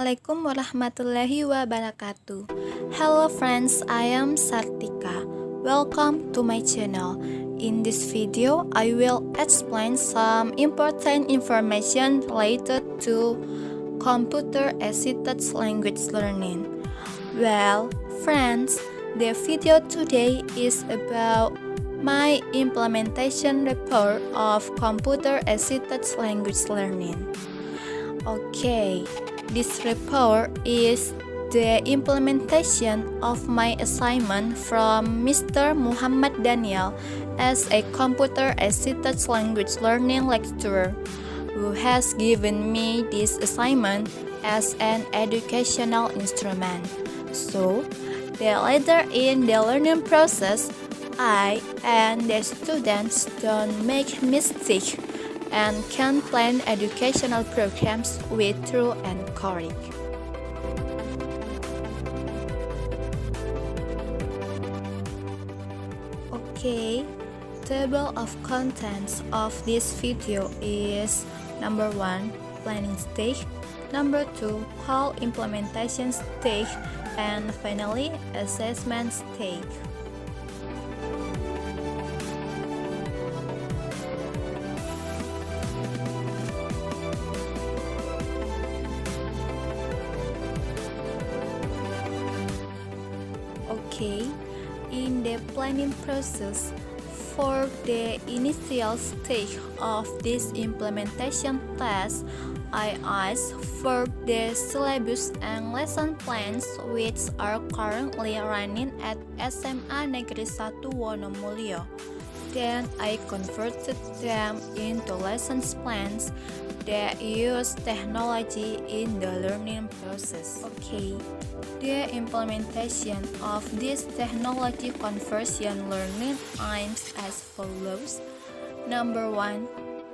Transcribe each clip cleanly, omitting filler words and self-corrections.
Assalamualaikum warahmatullahi wabarakatuh. Hello friends, I am Sartika. Welcome to my channel. In this video, I will explain some important information related to computer-assisted language learning. Well, friends, the video today is about my implementation report of computer-assisted language learning. Okay, this report is the implementation of my assignment from Mr. Muhammad Daniel as a computer-assisted language learning lecturer who has given me this assignment as an educational instrument. So, later in the learning process, I and the students don't make mistakes and can plan educational programs with true and correct. Okay, table of contents of this video is number 1, planning stage, number 2, whole implementation stage, and finally, assessment stage. Okay, in the planning process, for the initial stage of this implementation task, I asked for the syllabus and lesson plans which are currently running at SMA Negeri 1 Wonomulyo. Then I converted them into lesson plans that use technology in the learning process. Okay, the implementation of this technology conversion learning aims as follows. Number 1,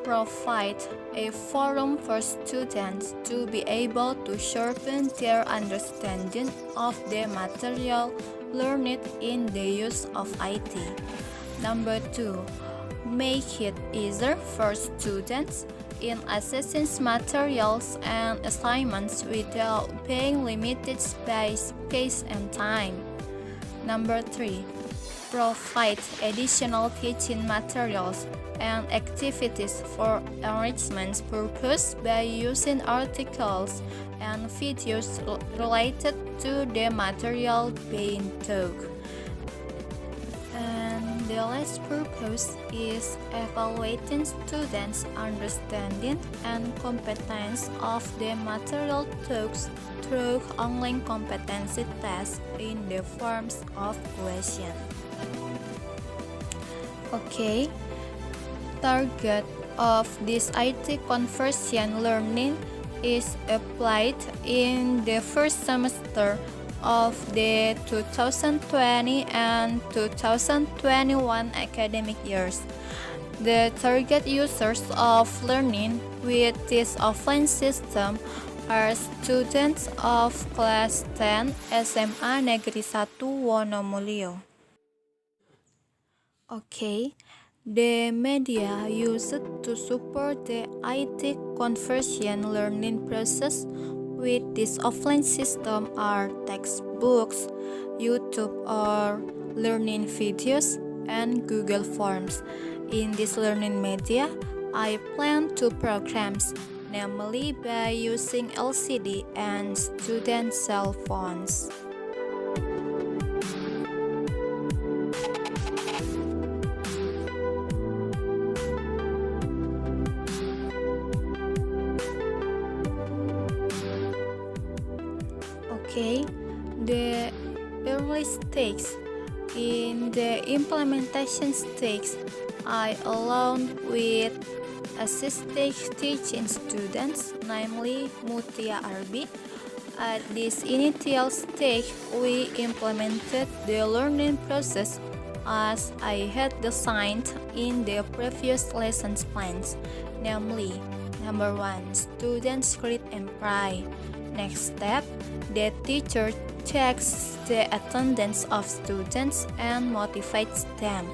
provide a forum for students to be able to sharpen their understanding of the material learned in the use of IT. Number 2, make it easier for students in assessing materials and assignments without being limited by space and time. Number 3, provide additional teaching materials and activities for enrichment purposes by using articles and videos related to the material being taught. The last purpose is evaluating students' understanding and competence of the material taught through online competency tests in the forms of questions. Okay, target of this IT conversion learning is applied in the first semester of the 2020 and 2021 academic years. The target users of learning with this offline system are students of class 10 SMA Negeri 1 Wonomulyo. Okay, the media used to support the IT conversion learning process with this offline system are textbooks, YouTube or learning videos, and Google Forms. In this learning media, I plan 2 programs, namely by using LCD and student cell phones. Okay, the early stage. In the implementation stage, I along with assisting teaching students, namely Mutia Arbi. At this initial stage, we implemented the learning process as I had designed in the previous lesson plans, namely, number 1, students read and write. Next step, the teacher checks the attendance of students and motivates them.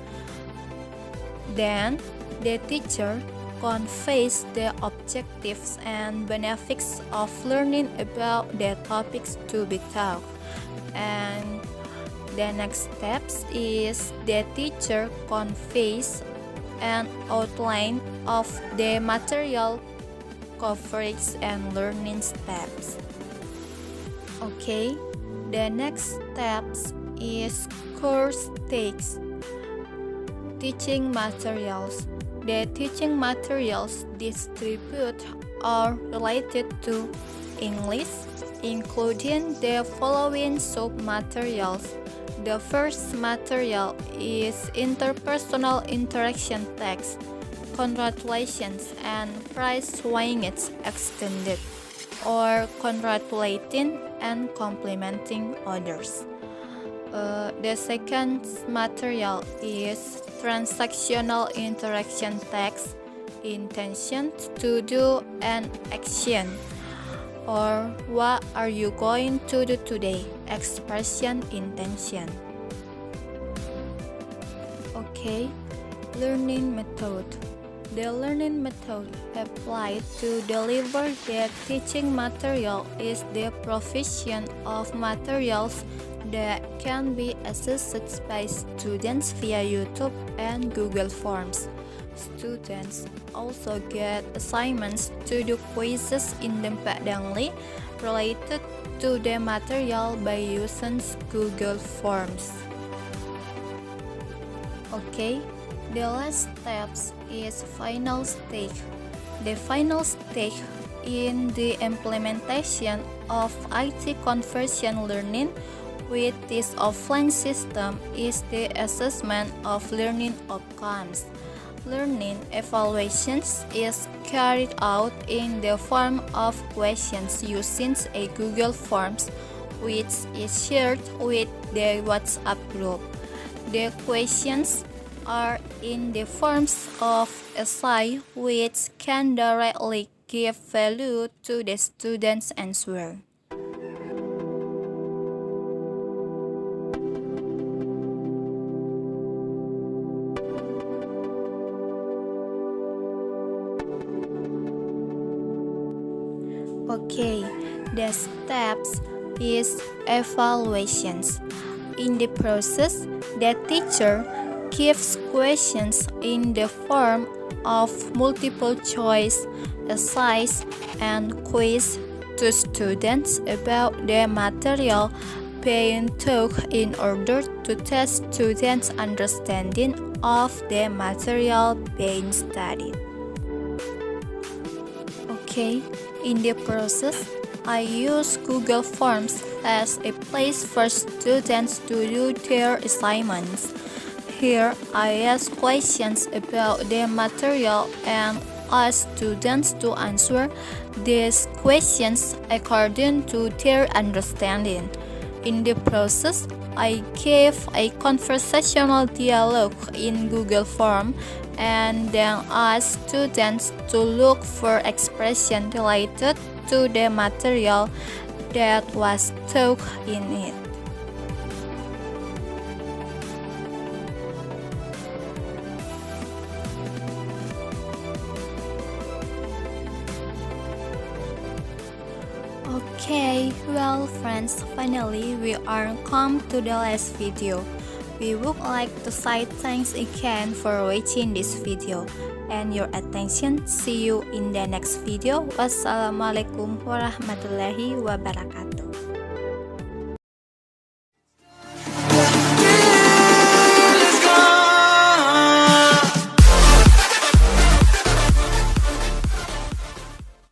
Then, the teacher conveys the objectives and benefits of learning about the topics to be taught. And the next steps is the teacher conveys an outline of the material coverage and learning steps. Okay, the next steps is course text. Teaching materials. The teaching materials distribute are related to English, including the following sub-materials. The first material is interpersonal interaction text, congratulations and praise swingings extended, or congratulating and complimenting others. The second material is transactional interaction text, intention to do an action, or what are you going to do today, expression intention. Okay, learning method. The learning method applied to deliver the teaching material is the provision of materials that can be accessed by students via YouTube and Google Forms. Students also get assignments to do quizzes independently related to the material by using Google Forms. Okay, the last steps is final stage. The final stage in the implementation of IT conversion learning with this offline system is the assessment of learning outcomes. Learning evaluations is carried out in the form of questions using a Google Forms, which is shared with the WhatsApp group. The questions are in the forms of essay, which can directly give value to the student's answer. Okay, the steps is evaluations. In the process, the teacher gives questions in the form of multiple choice, essays, and quiz to students about the material being taught in order to test students' understanding of the material being studied. Okay, in the process, I use Google Forms as a place for students to do their assignments. Here, I ask questions about the material and ask students to answer these questions according to their understanding. In the process, I give a conversational dialogue in Google Form and then ask students to look for expression related to the material that was taught in it. Okay, well friends, finally we are come to the last video. We would like to say thanks again for watching this video and your attention. See you in the next video. Wassalamualaikum warahmatullahi wabarakatuh.